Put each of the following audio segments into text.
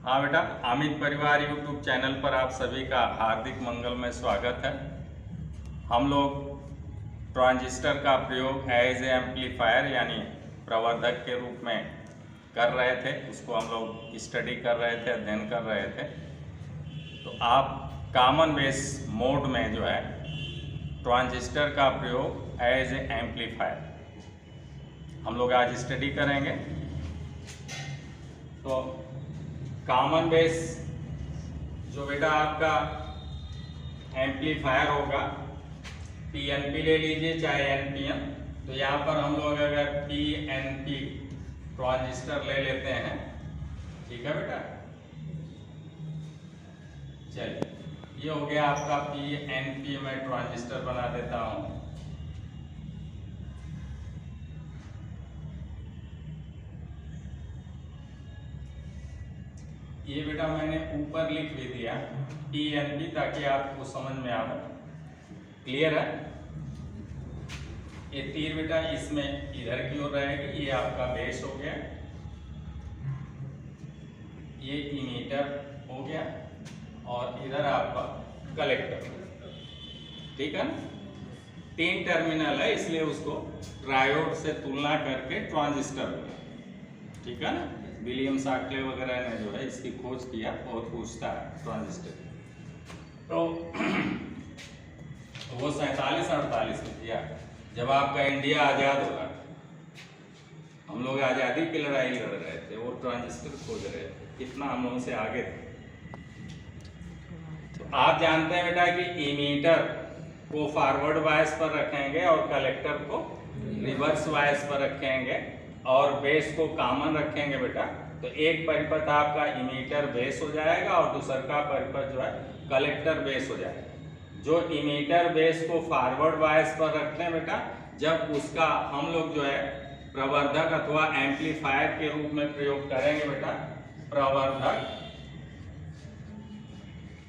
हाँ बेटा, अमित परिवार यूट्यूब चैनल पर आप सभी का हार्दिक मंगलमय स्वागत है। हम लोग ट्रांजिस्टर का प्रयोग एज ए एम्पलीफायर यानी प्रवर्धक के रूप में कर रहे थे, उसको हम लोग स्टडी कर रहे थे, अध्ययन कर रहे थे। तो आप कॉमन बेस मोड में जो है ट्रांजिस्टर का प्रयोग एज ए एम्पलीफायर हम लोग आज स्टडी करेंगे। तो कॉमन बेस जो बेटा आपका एम्पलीफायर होगा, पीएनपी ले लीजिए चाहे एनपीएन। तो यहाँ पर हम लोग अगर पीएनपी ट्रांजिस्टर ले लेते हैं, ठीक है बेटा। चलिए, ये हो गया आपका पीएनपी। मैं ट्रांजिस्टर बना देता हूँ। ये बेटा मैंने ऊपर लिख भी दिया पीएनपी ताकि आपको समझ में आए। क्लियर है? ये तीर बेटा इसमें इधर की ओर रहेगी। ये आपका बेस हो गया, ये इमीटर हो गया और इधर आपका कलेक्टर। ठीक है ना? 3 टर्मिनल है, इसलिए उसको ट्रायोड से तुलना करके ट्रांजिस्टर बोला। ठीक है ना? विलियम शाक्ले वगैरह ने जो है इसकी खोज किया, बहुत पूछता है ट्रांजिस्टर। तो वो 47-48 में किया, जब आपका इंडिया आज़ाद होगा। हम लोग आज़ादी की लड़ाई लड़ रहे थे, वो ट्रांजिस्टर खोज रहे थे। कितना हम लोगों से आगे थे। तो आप जानते हैं बेटा कि इमीटर को फॉरवर्ड बायस पर रखेंगे और कलेक्टर को रिवर्स बायस पर रखेंगे और बेस को कॉमन रखेंगे बेटा। तो एक परिपथ आपका इमीटर बेस हो जाएगा और दूसरा का परिपथ जो है कलेक्टर बेस हो जाएगा। जो इमीटर बेस को फॉरवर्ड बायस पर रखते हैं बेटा, जब उसका हम लोग जो है प्रवर्धक अथवा एम्पलीफायर के रूप में प्रयोग करेंगे बेटा।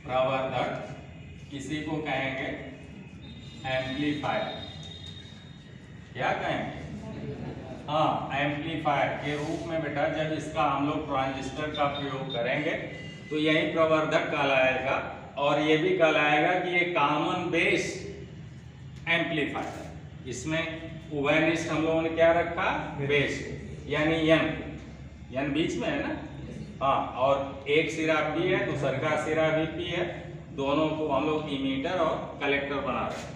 प्रवर्धक किसी को कहेंगे एम्पलीफायर। क्या कहेंगे? हाँ, एम्पलीफायर के रूप में बेटा जब इसका हम लोग ट्रांजिस्टर का प्रयोग करेंगे तो यही प्रवर्धक कहलाएगा। और ये भी कहलाएगा कि ये कॉमन बेस एम्पलीफायर। इसमें उभयनिष्ठ हम लोगों ने क्या रखा? बेस, यानी एन बीच में है ना। हाँ, और एक सिरा पी है, दूसरा का सिरा भी पी है। दोनों को हम लोग इमीटर और कलेक्टर बना रहे हैं।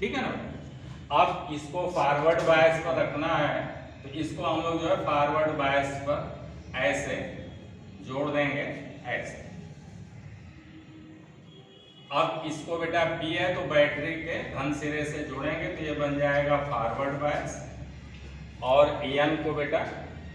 ठीक है ना? अब इसको फॉरवर्ड बायस पर रखना है, तो इसको हम लोग जो है फॉरवर्ड बायस पर ऐसे जोड़ देंगे, ऐसे। अब इसको बेटा पी है तो बैटरी के धन सिरे से जोड़ेंगे तो ये बन जाएगा फॉरवर्ड बायस। और एन को बेटा,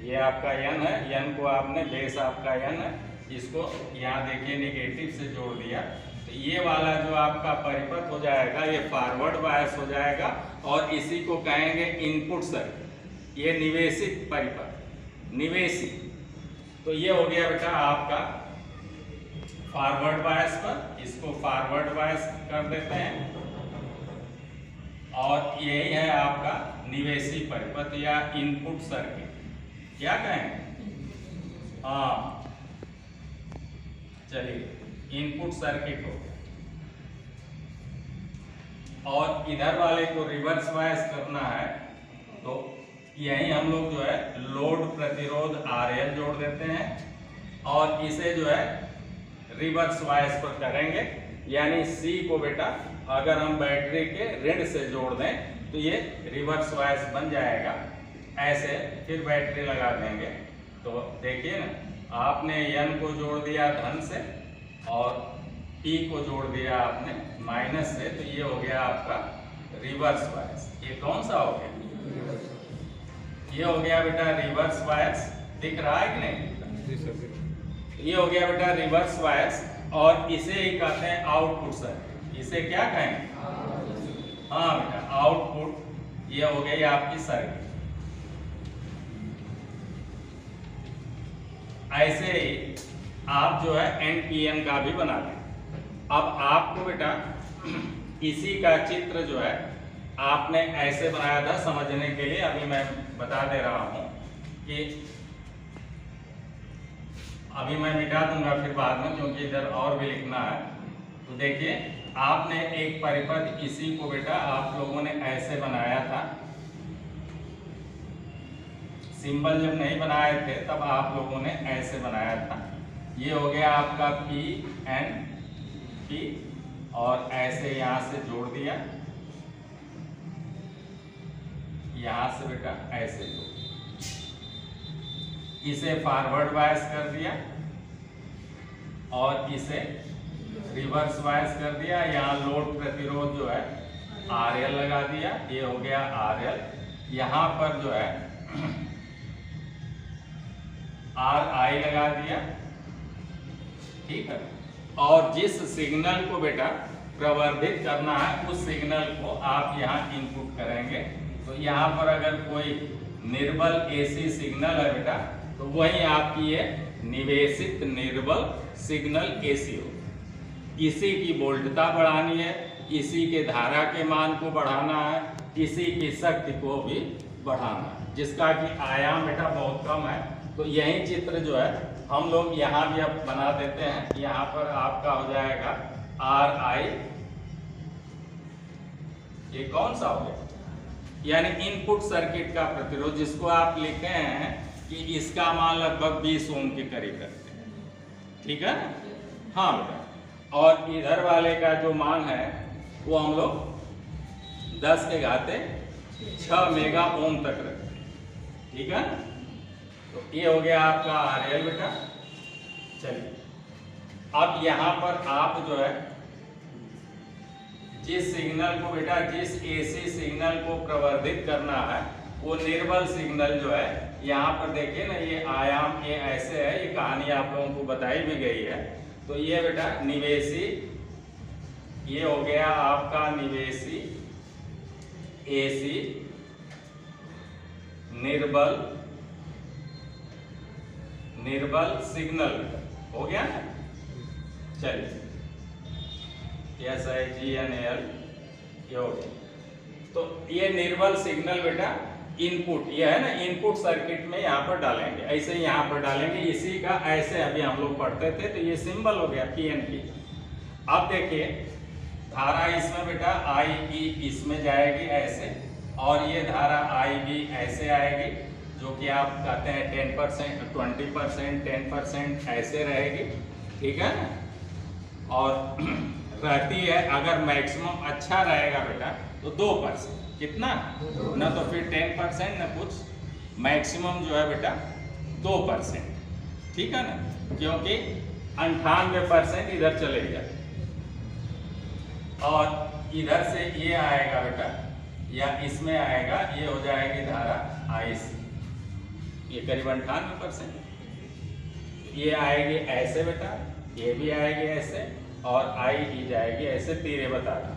ये आपका एन है, एन को आपने बेस आपका एन है, इसको यहाँ देखिए नेगेटिव से जोड़ दिया। तो ये वाला जो आपका परिपथ हो जाएगा ये फॉरवर्ड बायस हो जाएगा और इसी को कहेंगे इनपुट सर्किट। ये निवेशित परिपथ, निवेशित। तो ये हो गया बेटा आपका फॉरवर्ड बायस पर, इसको फॉरवर्ड बायस कर देते हैं। और यही है आपका निवेशी परिपथ या इनपुट सर्किट। क्या कहेंगे? हाँ, चलिए, इनपुट सर्किट हो गया। और इधर वाले को रिवर्स बायस करना है तो यही हम लोग जो है लोड प्रतिरोध RL जोड़ देते हैं और इसे जो है रिवर्स बायस पर करेंगे। यानी C को बेटा अगर हम बैटरी के ऋण से जोड़ दें तो ये रिवर्स बायस बन जाएगा। ऐसे फिर बैटरी लगा देंगे तो देखिए ना, आपने N को जोड़ दिया धन से और P को जोड़ दिया आपने माइनस से, तो ये हो गया आपका रिवर्स बायस। ये कौन सा हो गया? ये हो गया बेटा रिवर्स बायस। दिख रहा है कि नहीं? ये हो गया बेटा रिवर्स बायस और इसे ही कहते हैं आउटपुट सर्किट। इसे क्या कहेंगे? हाँ बेटा, आउटपुट। ये हो गई आपकी सर्किट। ऐसे ही आप जो है एनपीएन का भी बना लें। अब आपको बेटा इसी का चित्र जो है आपने ऐसे बनाया था समझने के लिए, अभी मैं बता दे रहा हूं कि अभी मैं मिटा दूंगा फिर बाद में, क्योंकि इधर और भी लिखना है। तो देखिए, आपने एक परिपथ इसी को बेटा आप लोगों ने ऐसे बनाया था, सिंबल जब नहीं बनाए थे तब आप लोगों ने ऐसे बनाया था। ये हो गया आपका P और ऐसे यहां से जोड़ दिया, यहां से बेटा ऐसे जोड़, इसे फॉरवर्ड बायस कर दिया और इसे रिवर्स बायस कर दिया। यहाँ लोड प्रतिरोध जो है RL लगा दिया, ये हो गया RL। यहाँ पर जो है RI लगा दिया, ठीक है। और जिस सिग्नल को बेटा प्रवर्धित करना है उस सिग्नल को आप यहाँ इनपुट करेंगे। तो यहाँ पर अगर कोई निर्बल AC सिग्नल है बेटा, तो वही आपकी ये निवेशित निर्बल सिग्नल AC हो। इसी की वोल्टता बढ़ानी है, इसी के धारा के मान को बढ़ाना है, इसी की शक्ति को भी बढ़ाना है, जिसका कि आयाम बेटा बहुत कम है। तो यही चित्र जो है हम लोग यहाँ भी अब बना देते हैं। यहाँ पर आपका हो जाएगा RI, ये कौन सा हो गया, यानी इनपुट सर्किट का प्रतिरोध, जिसको आप लिखे हैं कि इसका मान लगभग 20 ओम के करीब रखते हैं, ठीक है। हाँ बेटा, और इधर वाले का जो मान है वो हम लोग 10 के घाते 6 मेगा ओम तक रखते हैं, ठीक है। तो ये हो गया आपका RL बेटा। चलिए, अब यहाँ पर आप जो है जिस सिग्नल को बेटा, जिस AC सिग्नल को प्रवर्धित करना है वो निर्बल सिग्नल जो है, यहाँ पर देखिए ना, ये आयाम ये ऐसे है, ये कहानी आप लोगों को बताई भी गई है। तो ये बेटा निवेशी, ये हो गया आपका निवेशी AC निर्बल सिग्नल हो गया ना। चलिए, SIGNAL ये हो गया। तो ये निर्बल सिग्नल बेटा इनपुट, ये है ना, इनपुट सर्किट में यहाँ पर डालेंगे, ऐसे ही यहाँ पर डालेंगे। इसी का ऐसे अभी हम लोग पढ़ते थे, तो ये सिंबल हो गया PNP। अब देखिए, धारा इसमें बेटा IE इसमें जाएगी ऐसे, और ये धारा IB ऐसे आएगी, जो कि आप कहते हैं 10%, 20%, 10% ऐसे रहेगी, ठीक है ना। और रहती है, अगर मैक्सिमम अच्छा रहेगा बेटा तो 2%, कितना ना, तो फिर 10% ना कुछ, मैक्सिमम जो है बेटा 2%, ठीक है ना, क्योंकि 98% इधर चलेगा। और इधर से ये आएगा बेटा, या इसमें आएगा, ये हो जाएगी धारा IC, ये करीब 98%। ये आएगी ऐसे बेटा, ये भी आएगी ऐसे, और IE जाएगी ऐसे, तीरे बता रहा,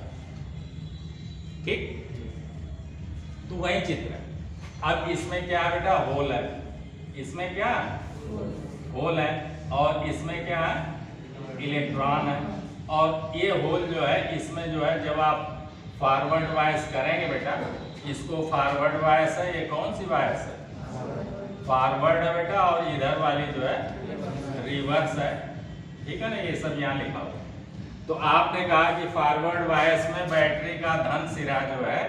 ठीक। तो वही चित्र है। अब इसमें क्या बेटा, होल है, इसमें क्या होल है, और इसमें क्या है, इलेक्ट्रॉन है। और ये होल जो है, इसमें जो है जब आप फॉरवर्ड बायस करेंगे बेटा, इसको फॉरवर्ड बायस है, ये कौन सी बायस है, फॉरवर्ड है बेटा, और इधर वाली जो है रिवर्स है, ठीक है ना, ये सब यहाँ लिखा हुआ। तो आपने कहा कि फॉरवर्ड बायस में बैटरी का धन सिरा जो है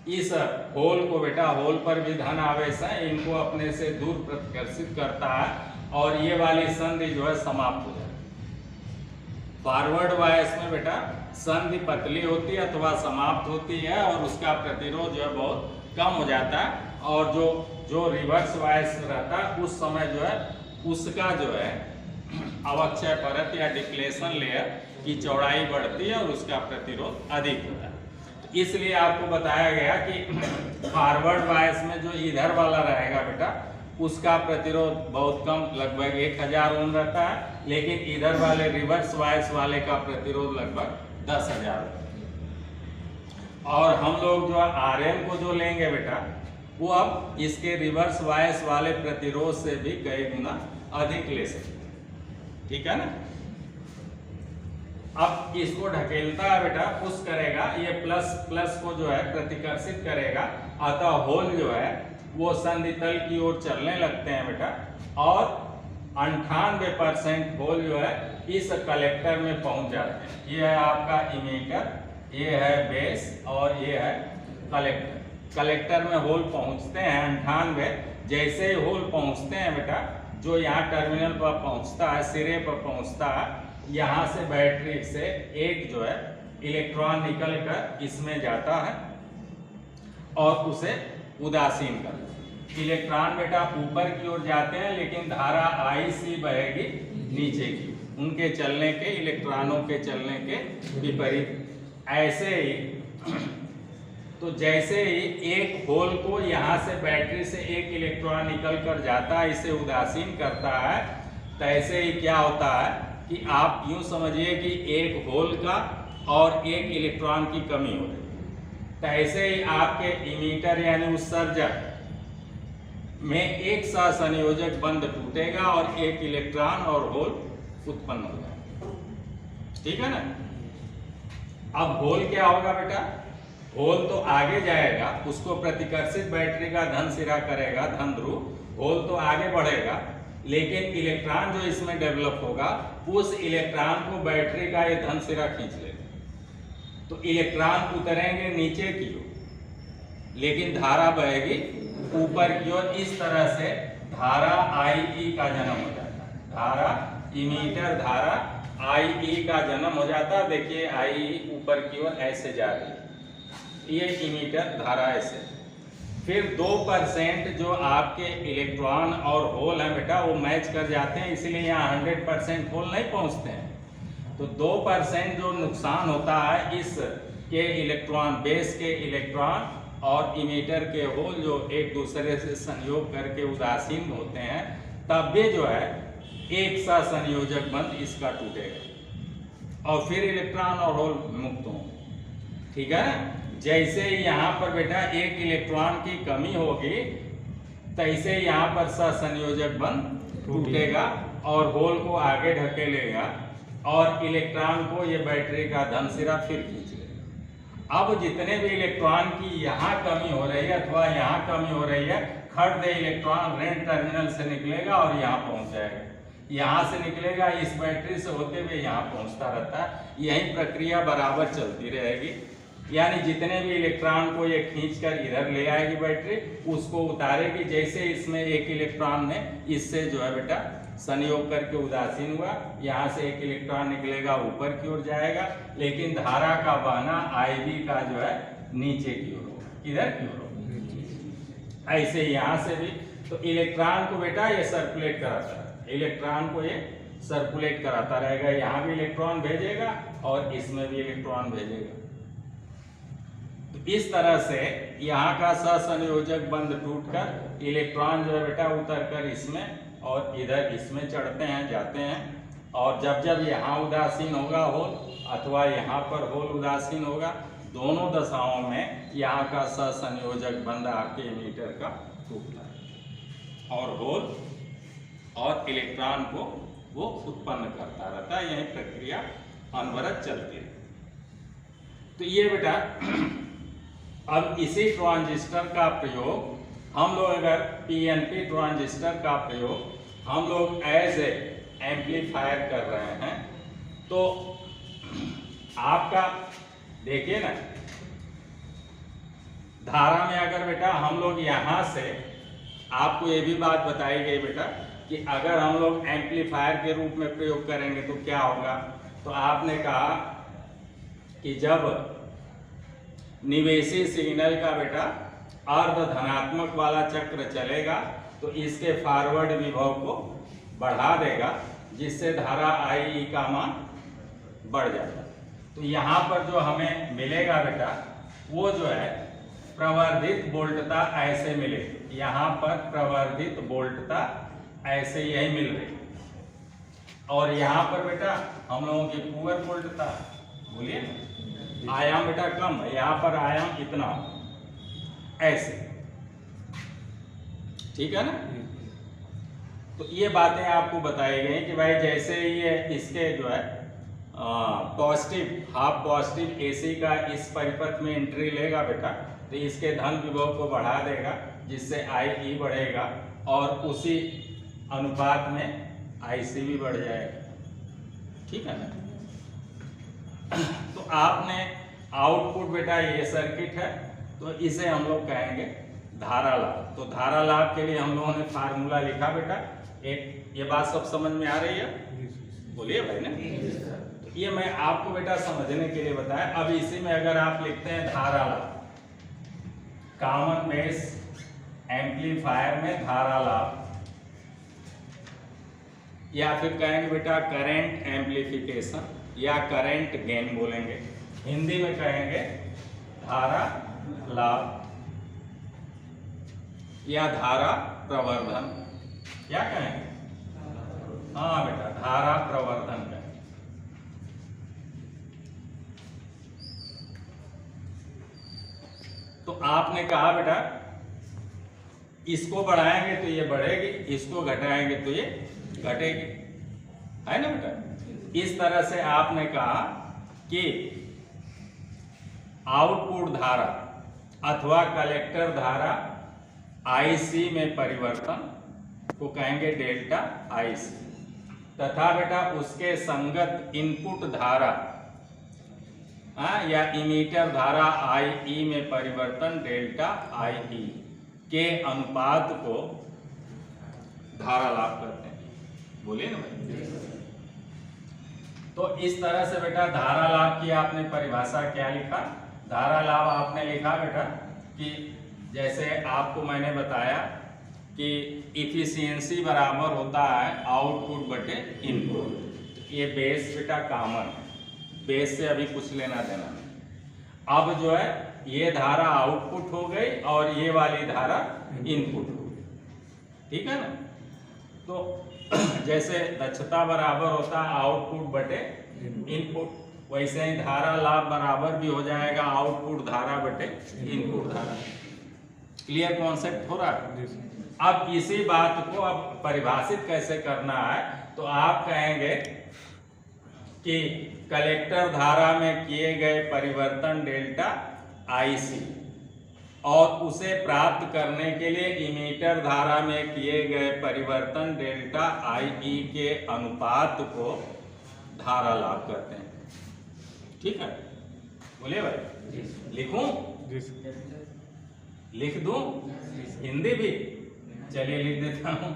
इस होल को बेटा, होल पर भी धन आवेश है, इनको अपने से दूर प्रतिकर्षित करता है, और ये वाली संधि जो है समाप्त हो जाती है। फॉरवर्ड बायस में बेटा संधि पतली होती है अथवा समाप्त होती है, और उसका प्रतिरोध जो है बहुत कम हो जाता है। और जो रिवर्स बायस रहता है उस समय जो है उसका जो है अवक्षय परत या डिप्लेशन लेयर की चौड़ाई बढ़ती है और उसका प्रतिरोध अधिक होता है। तो इसलिए आपको बताया गया कि फॉरवर्ड बायस में जो इधर वाला रहेगा बेटा, उसका प्रतिरोध बहुत कम, लगभग 1000 ओम रहता है, लेकिन इधर वाले रिवर्स बायस वाले का प्रतिरोध लगभग 10,000। और हम लोग जो RL को जो लेंगे बेटा, वो अब इसके रिवर्स बायस वाले प्रतिरोध से भी कई गुना अधिक ले सकते, ठीक है ना। अब इसको ढकेलता है बेटा, पुश करेगा, ये प्लस को जो है प्रतिकर्षित करेगा, अतः होल जो है वो संधि तल की ओर चलने लगते हैं बेटा, और 98% होल जो है इस कलेक्टर में पहुंच जाते हैं। ये है आपका इमीटर, ये है बेस और ये है कलेक्टर। कलेक्टर में होल पहुंचते हैं 98। जैसे ही होल पहुंचते हैं बेटा, जो यहाँ टर्मिनल पर पहुंचता है, सिरे पर पहुंचता है, यहाँ से बैटरी से एक जो है इलेक्ट्रॉन निकल कर इसमें जाता है और उसे उदासीन कर। इलेक्ट्रॉन बेटा ऊपर की ओर जाते हैं, लेकिन धारा IC बहेगी नीचे की, उनके चलने के, इलेक्ट्रॉनों के चलने के विपरीत। ऐसे ही तो जैसे ही एक होल को यहाँ से बैटरी से एक इलेक्ट्रॉन निकल कर जाता है, इसे उदासीन करता है, तैसे ही क्या होता है कि आप यूं समझिए कि एक होल का और एक इलेक्ट्रॉन की कमी हो रही है। तैसे ही आपके इमीटर यानी उत्सर्जक में एक सहसंयोजक बंध टूटेगा और एक इलेक्ट्रॉन और होल उत्पन्न हो जाएगा। ठीक है ना। अब होल क्या होगा बेटा, होल तो आगे जाएगा, उसको प्रतिकर्षित बैटरी का धन सिरा करेगा, धन ध्रुव, होल तो आगे बढ़ेगा, लेकिन इलेक्ट्रॉन जो इसमें डेवलप होगा, उस इलेक्ट्रॉन को बैटरी का ये धन सिरा खींच लेगा। तो इलेक्ट्रॉन उतरेंगे नीचे की ओर, लेकिन धारा बहेगी ऊपर की ओर। इस तरह से धारा IE का जन्म हो जाता है। धारा इमीटर धारा IE का जन्म हो जाता है। देखिए IE ऊपर की ओर ऐसे जा रही है, ये इमीटर धारा ऐसे। फिर 2% जो आपके इलेक्ट्रॉन और होल है बेटा, वो मैच कर जाते हैं, इसलिए यहाँ 100% होल नहीं पहुँचते हैं। तो 2% जो नुकसान होता है इस के इलेक्ट्रॉन, बेस के इलेक्ट्रॉन और इमीटर के होल जो एक दूसरे से संयोग करके उदासीन होते हैं, तब भी जो है एक सा संयोजक बंध इसका टूटेगा और फिर इलेक्ट्रॉन और होल मुक्त होंगे। ठीक है। जैसे यहाँ पर बेटा एक इलेक्ट्रॉन की कमी होगी, तैसे यहाँ पर सहसंयोजक बंध टूटेगा और होल को आगे ढकेलेगा और इलेक्ट्रॉन को ये बैटरी का धन सिरा फिर खींच लेगा। अब जितने भी इलेक्ट्रॉन की यहाँ कमी हो रही है अथवा यहाँ कमी हो रही है, खट दे इलेक्ट्रॉन ऋण टर्मिनल से निकलेगा और यहाँ पहुँच जाएगा। यहाँ से निकलेगा, इस बैटरी से होते हुए यहाँ पहुँचता रहता है। यही प्रक्रिया बराबर चलती रहेगी। यानी जितने भी इलेक्ट्रॉन को ये खींचकर इधर ले आएगी बैटरी, उसको उतारेगी। जैसे इसमें एक इलेक्ट्रॉन ने इससे जो है बेटा संयोग करके उदासीन हुआ, यहाँ से एक इलेक्ट्रॉन निकलेगा, ऊपर की ओर जाएगा, लेकिन धारा का बहना IB का जो है नीचे की ओर होगा, इधर की ओर होगा। ऐसे यहाँ से भी तो इलेक्ट्रॉन को बेटा ये सर्कुलेट कराता है, इलेक्ट्रॉन को ये सर्कुलेट कराता रहेगा। यहाँ भी इलेक्ट्रॉन भेजेगा और इसमें भी इलेक्ट्रॉन भेजेगा। इस तरह से यहाँ का सहसंयोजक बंध टूटकर इलेक्ट्रॉन जो है बेटा उतर कर इसमें और इधर इसमें चढ़ते हैं, जाते हैं। और जब जब यहाँ उदासीन होगा होल अथवा यहाँ पर होल उदासीन होगा, दोनों दशाओं में यहाँ का सहसंयोजक बंध आपके इमीटर का टूटता है और होल और इलेक्ट्रॉन को वो उत्पन्न करता रहता है। यही प्रक्रिया अनवरत चलती है। तो ये बेटा अब इसी ट्रांजिस्टर का प्रयोग हम लोग, अगर PNP ट्रांजिस्टर का प्रयोग हम लोग एज ए एम्पलीफायर कर रहे हैं, तो आपका देखिए ना, धारा में अगर बेटा हम लोग यहाँ से, आपको ये भी बात बताई गई बेटा कि अगर हम लोग एम्पलीफायर के रूप में प्रयोग करेंगे तो क्या होगा। तो आपने कहा कि जब निवेशी सिग्नल का बेटा अर्ध धनात्मक वाला चक्र चलेगा तो इसके फॉरवर्ड विभव को बढ़ा देगा, जिससे धारा IE का मान बढ़ जाता है। तो यहाँ पर जो हमें मिलेगा बेटा वो जो है प्रवर्धित वोल्टता ऐसे मिलेगी। यहाँ पर प्रवर्धित वोल्टता ऐसे यही मिल रही, और यहाँ पर बेटा हम लोगों की पुअर वोल्टता, बोलिए आयाम बेटा कम है, यहाँ पर आयाम इतना ऐसे। ठीक है ना। तो ये बातें आपको बताई गई कि भाई जैसे ये इसके जो है पॉजिटिव, हाफ पॉजिटिव AC का इस परिपथ में एंट्री लेगा बेटा, तो इसके धन विभव को बढ़ा देगा, जिससे IE बढ़ेगा और उसी अनुपात में IC भी बढ़ जाएगा। ठीक है ना। तो आपने आउटपुट बेटा ये सर्किट है, तो इसे हम लोग कहेंगे धारा लाभ। तो धारा लाभ के लिए हम लोगों ने फार्मूला लिखा बेटा। एक ये बात सब समझ में आ रही है? बोलिए भाई ना। तो ये मैं आपको बेटा समझने के लिए बताया। अब इसी में अगर आप लिखते हैं धारा लाभ, कॉमन बेस एम्पलीफायर में धारा लाभ, या फिर कहेंगे बेटा करंट एम्पलीफिकेशन या करंट गेन बोलेंगे, हिंदी में कहेंगे धारा लाभ या धारा प्रवर्धन, क्या कहेंगे? हाँ बेटा धारा प्रवर्धन कहेंगे। तो आपने कहा बेटा इसको बढ़ाएंगे तो ये बढ़ेगी, इसको घटाएंगे तो ये घटेगी, है ना बेटा। इस तरह से आपने कहा कि आउटपुट धारा अथवा कलेक्टर धारा IC में परिवर्तन को कहेंगे डेल्टा IC, तथा बेटा उसके संगत इनपुट धारा या इमीटर धारा IE में परिवर्तन डेल्टा IE के अनुपात को धारा लाभ करते हैं। बोलिए ना भाई। तो इस तरह से बेटा धारा लाभ की आपने परिभाषा क्या लिखा? धारा लाभ आपने लिखा बेटा कि जैसे आपको मैंने बताया कि इफिशियंसी बराबर होता है आउटपुट बटे इनपुट। ये बेस बेटा कॉमन है, बेस से अभी कुछ लेना देना नहीं। अब जो है ये धारा आउटपुट हो गई और ये वाली धारा इनपुट हो गई, ठीक है ना। तो जैसे दक्षता बराबर होता है आउटपुट बटे इनपुट, वैसे ही धारा लाभ बराबर भी हो जाएगा आउटपुट धारा बटे इनपुट धारा। क्लियर कॉन्सेप्ट हो रहा है? अब इसी बात को अब परिभाषित कैसे करना है, तो आप कहेंगे कि कलेक्टर धारा में किए गए परिवर्तन डेल्टा IC और उसे प्राप्त करने के लिए इमीटर धारा में किए गए परिवर्तन डेल्टा IE के अनुपात को धारा लाभ करते हैं। ठीक है, बोलिए भाई। लिखूं? लिख दूं? हिंदी भी? चलिए लिख देता हूं।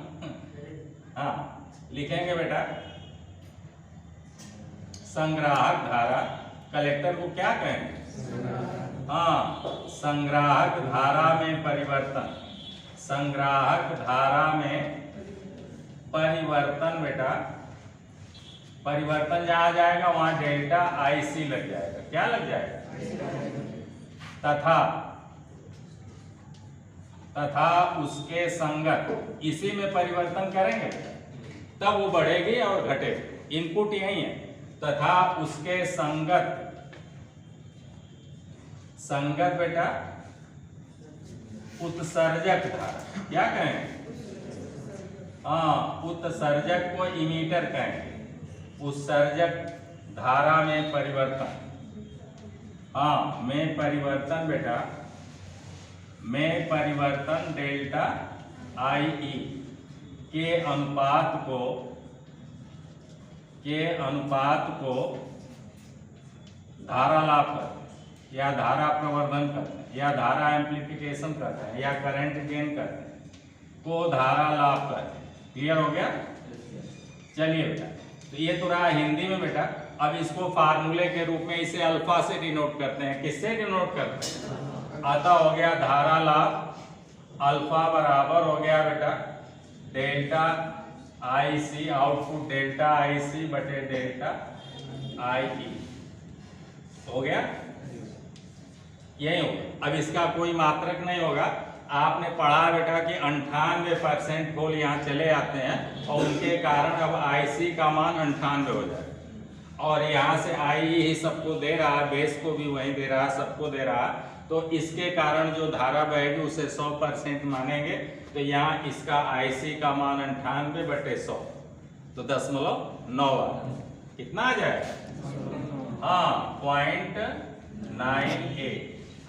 हाँ लिखेंगे बेटा संग्राहक धारा, कलेक्टर को क्या कहेंगे? हाँ संग्राहक धारा में परिवर्तन, संग्राहक धारा में परिवर्तन बेटा, परिवर्तन जहां जाएगा वहां डेल्टा IC लग जाएगा। क्या लग जाएगा? तथा उसके संगत, इसी में परिवर्तन करेंगे तब वो बढ़ेगी और घटेगी, इनपुट यही है। तथा उसके संगत बेटा उत्सर्जक धारा, क्या कहेंगे? हाँ उत्सर्जक को इमीटर कहेंगे। उत्सर्जक धारा में परिवर्तन, हाँ में परिवर्तन बेटा, में परिवर्तन डेल्टा IE के अनुपात को धारा लाभ करते हैं या धारा प्रवर्धन करते हैं या धारा एम्प्लीफिकेशन करते हैं या करंट गेन करते हैं को धारा लाभ करते हैं। क्लियर हो गया? चलिए बेटा, तो ये तो रहा हिंदी में बेटा। अब इसको फार्मूले के रूप में इसे अल्फा से डिनोट करते हैं। किससे डिनोट करते हैं? अतः हो गया धारा लाभ अल्फा बराबर हो गया बेटा delta IC, output delta IC बटे डेल्टा IE। हो गया? यही होगा। अब इसका कोई मात्रक नहीं होगा। आपने पढ़ा बेटा कि 98% होल यहाँ चले आते हैं और उनके कारण अब IC का मान 98 हो जाएगा और यहाँ से IE ही सबको दे रहा है, बेस को भी वही दे रहा है, सबको दे रहा है। तो इसके कारण जो धारा बहेगी उसे 100% मानेंगे। तो यहाँ इसका IC का मान 98 बटे 100, तो 0.9 कितना आ जाएगा? हाँ 0.98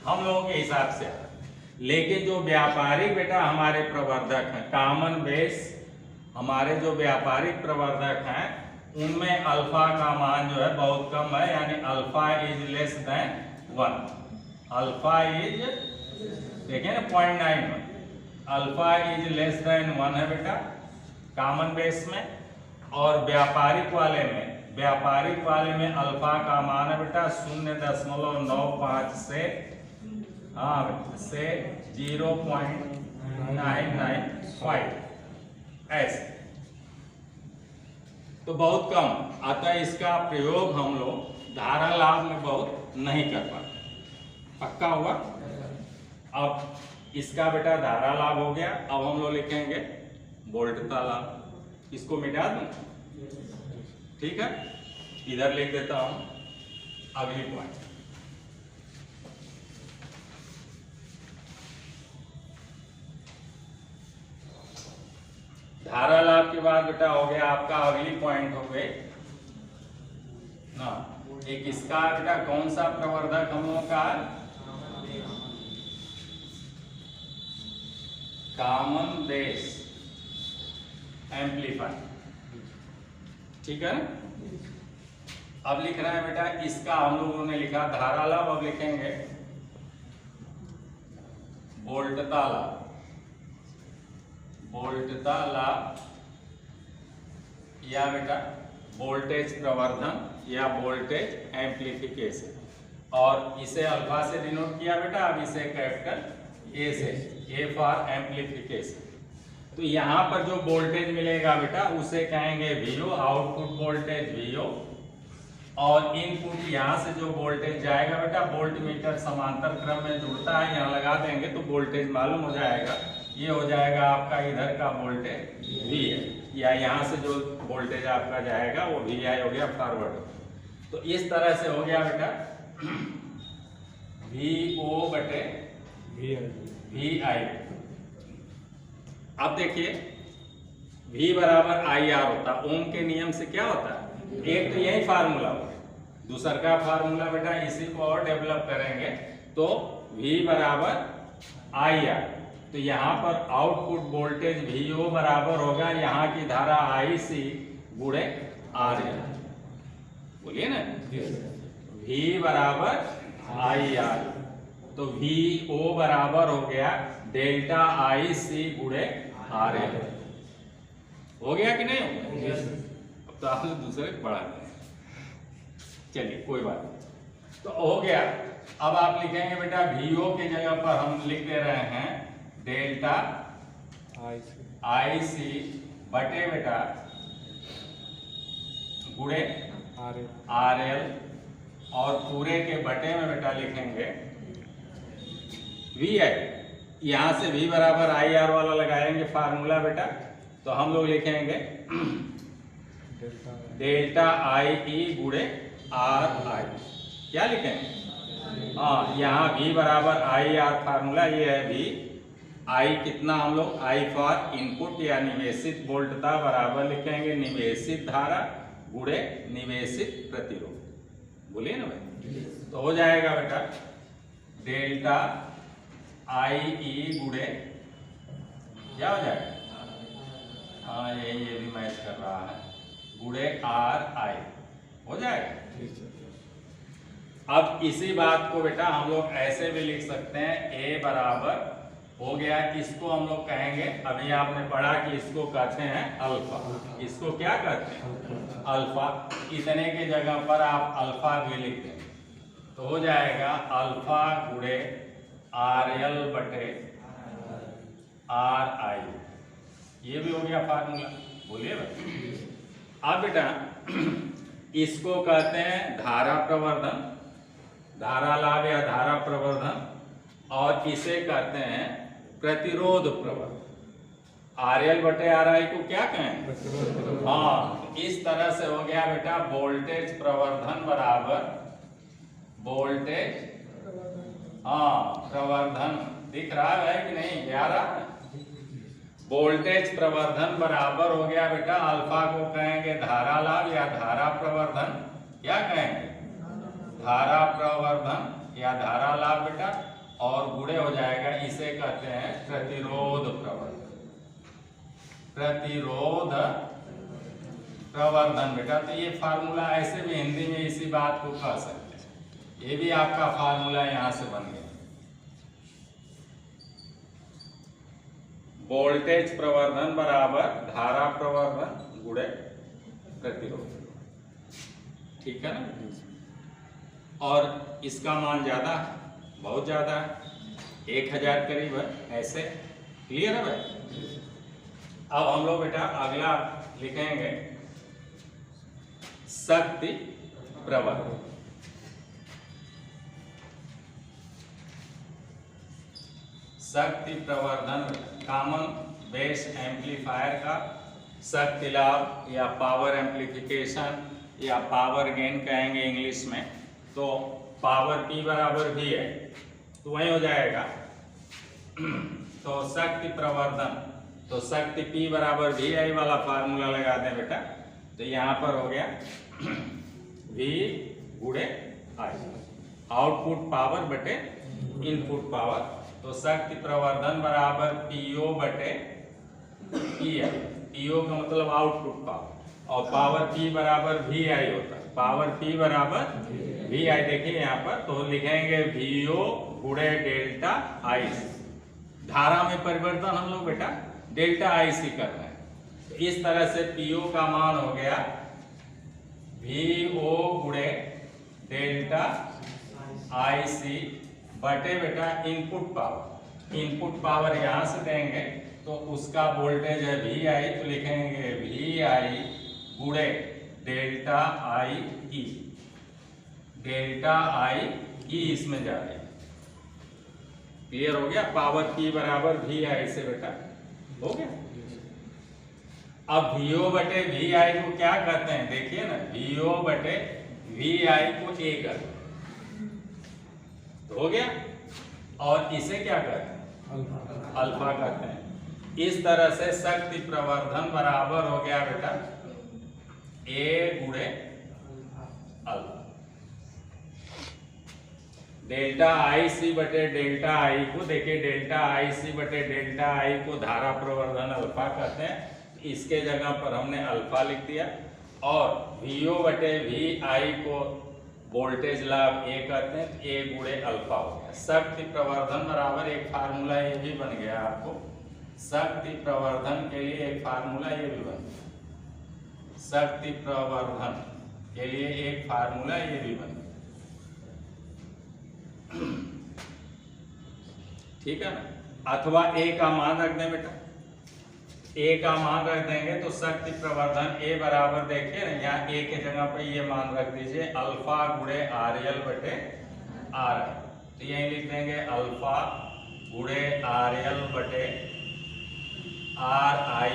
हम लोगों के हिसाब से। लेकिन जो व्यापारिक बेटा हमारे प्रवर्धक हैं, कॉमन बेस हमारे जो व्यापारिक प्रवर्धक हैं उनमें अल्फा का मान जो है बहुत कम है, यानी alpha is less than 1। Alpha is देखिए ना 0.91, अल्फा इज लेस देन 1 है बेटा कॉमन बेस में। और व्यापारिक वाले में अल्फा का मान है बेटा 0.95 से 0.995 ऐसे, तो बहुत कम। अतः इसका प्रयोग हम लोग धारा लाभ में बहुत नहीं कर पाते। पक्का हुआ? अब इसका बेटा धारा लाभ हो गया। अब हम लोग लिखेंगे वोल्टता लाभ। इसको मिटा दूं? ठीक है, इधर लिख देता हूं अगली पॉइंट। धारा लाभ के बाद बेटा हो गया आपका अगली पॉइंट हो गई ना, एक इसका बेटा कौन सा प्रवर्धक हम लोगों का कॉमन बेस एम्पलीफायर। ठीक है ना? अब लिख रहा है बेटा इसका हम लोगों ने लिखा धारा लाभ, अब लिखेंगे वोल्टता लाभ। वोल्टता लाभ या बेटा वोल्टेज प्रवर्धन या वोल्टेज एम्पलीफिकेशन, और इसे अल्फा से डिनोट किया बेटा। अब इसे कैपिटल ए से, ए फॉर एम्पलीफिकेशन। तो यहाँ पर जो वोल्टेज मिलेगा बेटा उसे कहेंगे वीओ, आउटपुट वोल्टेज वीओ, और इनपुट यहाँ से जो वोल्टेज जाएगा बेटा, वोल्ट मीटर समांतर क्रम में जुड़ता है, यहाँ लगा देंगे तो वोल्टेज मालूम हो जाएगा। ये हो जाएगा आपका इधर का वोल्टेज वी है, या यहाँ से जो वोल्टेज आपका जाएगा वो वी आई हो गया फॉरवर्ड। तो इस तरह से हो गया बेटा वी ओ बटे वी आई। अब देखिए V बराबर आई आर होता, ओम के नियम से क्या होता है, एक तो यही फार्मूला हुआ, दूसरा का फार्मूला बेटा इसी को और डेवलप करेंगे तो V बराबर आई आर। तो यहाँ पर आउटपुट वोल्टेज VO बराबर होगा यहाँ की धारा IC गुणे RL। बोलिए ना, V बराबर आई आर, तो VO बराबर हो गया डेल्टा IC गुणे RL। हो गया कि नहीं? अब तो आपने दूसरे बढ़ा दिया, चलिए कोई बात नहीं। तो हो गया। अब आप लिखेंगे बेटा VO की जगह पर हम लिख दे रहे हैं डेल्टा IC बटे बेटा गुणे RL, और पूरे के बटे में बेटा लिखेंगे VI। यहाँ से V बराबर आई आर वाला लगाएंगे फार्मूला बेटा, तो हम लोग लिखेंगे डेल्टा आई ई गुणे आर आई। क्या लिखेंगे? हाँ, यहाँ V बराबर आई आर फार्मूला ये है V आई कितना हम लोग आई फॉर इनपुट या निवेशित वोल्टता बराबर लिखेंगे निवेशित धारा गुणे निवेशित प्रतिरोध। बोलिए ना भाई, तो हो जाएगा बेटा डेल्टा आई ई गुणे क्या हो जाएगा, हाँ ये भी मैच कर रहा है, गुणे आर आई हो जाएगा। अब इसी बात को बेटा हम लोग ऐसे भी लिख सकते हैं A बराबर हो गया, इसको हम लोग कहेंगे, अभी आपने पढ़ा कि इसको कहते हैं अल्फा। इसको क्या कहते हैं? अल्फा। इतने की जगह पर आप अल्फा भी लिख देंगे तो हो जाएगा अल्फा गुणे RL बटे RI। ये भी हो गया फार्मूला। बोलिए भाई। अब बेटा इसको कहते हैं धारा प्रवर्धन, धारा लाभ या धारा प्रवर्धन, और इसे कहते हैं प्रतिरोध प्रवर्धन। RL बटे RI को क्या कहें? हाँ, इस तरह से हो गया बेटा वोल्टेज प्रवर्धन बराबर वोल्टेज, हाँ प्रवर्धन दिख रहा है कि नहीं? 11 वोल्टेज प्रवर्धन बराबर हो गया बेटा, अल्फा को कहेंगे धारा लाभ या धारा प्रवर्धन। क्या कहेंगे? धारा प्रवर्धन या धारा लाभ बेटा, और गुणे हो जाएगा, इसे कहते हैं प्रतिरोध प्रवर्धन। प्रतिरोध प्रवर्धन। बेटा तो ये फार्मूला ऐसे भी हिंदी में इसी बात को कह सकते हैं। ये भी आपका फार्मूला यहां से बन गया। वोल्टेज प्रवर्धन बराबर धारा प्रवर्धन गुणे प्रतिरोध। ठीक है ना। और इसका मान ज्यादा, बहुत ज्यादा है, 1000 करीब है। ऐसे क्लियर है भाई। अब हम लोग बेटा अगला लिखेंगे शक्ति प्रवर्धन। शक्ति प्रवर्धन कॉमन बेस एम्पलीफायर का शक्ति लाभ या पावर एम्पलीफिकेशन या पावर गेन कहेंगे इंग्लिश में। तो पावर P बराबर भी है तो वही हो जाएगा। तो शक्ति प्रवर्धन, तो शक्ति P बराबर भी आई वाला फार्मूला लगा दें बेटा। तो यहाँ पर हो गया V गुणे I, आउटपुट पावर बटे इनपुट पावर। तो शक्ति प्रवर्धन बराबर PO बटे PI। PO का मतलब आउटपुट पावर और पावर P बराबर VI होता है। पावर P बराबर VI। देखिए यहाँ पर तो लिखेंगे VO गुणे डेल्टा IC। धारा में परिवर्तन हम लोग बेटा डेल्टा IC कर रहे हैं। तो इस तरह से PO का मान हो गया VO गुणे डेल्टा IC बटे बेटा इनपुट पावर। इनपुट पावर यहाँ से देंगे तो उसका वोल्टेज है VI, तो लिखेंगे VI गुणे डेल्टा IE। डेल्टा IE इसमें जा रही है। क्लियर हो गया। पावर P बराबर VI से बेटा हो गया। अब VO बटे VI को क्या कहते हैं देखिए ना, VO बटे VI को A कहते हैं। हो गया। और इसे क्या कहते हैं, अल्फा कहते हैं। इस तरह से शक्ति प्रवर्धन बराबर हो गया बेटा A गुणे अल्फा। डेल्टा IC बटे डेल्टा I को देखिए, डेल्टा IC बटे डेल्टा I को धारा प्रवर्धन अल्फा कहते हैं। इसके जगह पर हमने अल्फा लिख दिया। और VO बटे VI को वोल्टेज लाभ A कहते हैं। A गुणे अल्फा हो गया। शक्ति प्रवर्धन बराबर एक फार्मूला ये भी बन गया आपको। शक्ति प्रवर्धन के लिए एक फार्मूला ये भी बन गया। शक्ति प्रवर्धन के लिए एक फार्मूला ये भी बन गया। ठीक है ना। अथवा A का मान रख दें बेटा। A का मान रख देंगे तो शक्ति प्रवर्धन A बराबर देखिए ना, यहाँ A के जगह पे ये मान रख दीजिए अल्फा गुणे RL बटे RI। तो यही लिख देंगे अल्फा गुणे RL बटे RI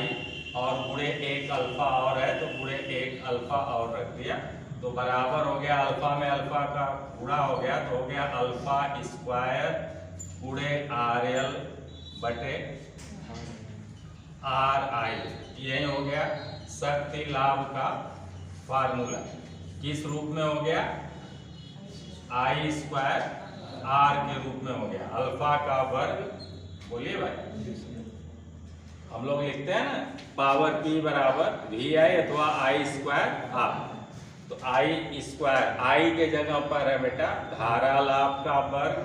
और गुणे एक अल्फा और है तो गुणे एक अल्फा और रख दिया। तो बराबर हो गया, अल्फा में अल्फा का गुणा हो गया तो हो गया अल्फा स्क्वायर गुणे RL बटे RI। यही हो गया शक्ति लाभ का फार्मूला। किस रूप में हो गया, I स्क्वायर R के रूप में हो गया। अल्फा का वर्ग, बोलिए भाई, हम लोग लिखते हैं ना पावर P बराबर VI अथवा I स्क्वायर R। तो I स्क्वायर, I के जगह पर है बेटा धारा लाभ का वर्ग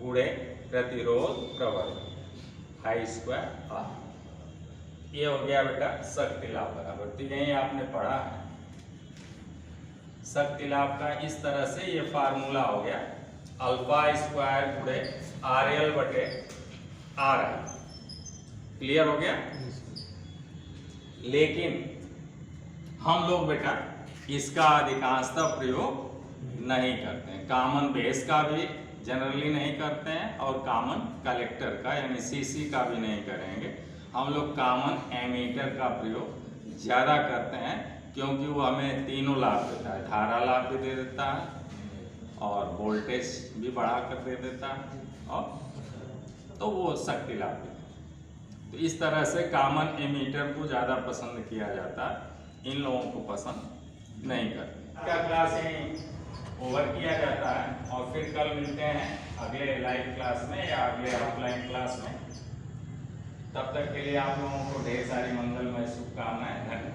गुणे प्रतिरोध प्रवर्धन I स्क्वायर R। ये हो गया बेटा शक्ति लाभ बराबर। तो यही आपने पढ़ा है शक्ति लाभ का। इस तरह से ये फार्मूला हो गया अल्फा स्क्वायर गुणे RL बटे RI। क्लियर हो गया। लेकिन हम लोग बेटा इसका अधिकांशतः प्रयोग नहीं करते हैं। कॉमन बेस का भी जनरली नहीं करते हैं और कॉमन कलेक्टर का यानी CC का भी नहीं करेंगे। हम लोग कॉमन एमीटर का प्रयोग ज़्यादा करते हैं क्योंकि वो हमें तीनों लाभ देता है। धारा लाभ भी दे देता है और वोल्टेज भी बढ़ा कर दे देता है और तो वो शक्ति लाभ देता है। तो इस तरह से कॉमन एमीटर को ज़्यादा पसंद किया जाता है, इन लोगों को पसंद नहीं करते। क्या क्लास यहीं ओवर किया जाता है और फिर कल मिलते हैं अगले लाइव क्लास में या अगले ऑफलाइन क्लास में। तब तक के लिए आप लोगों को ढेर सारी मंगलमय शुभकामनाएं। धन्यवाद।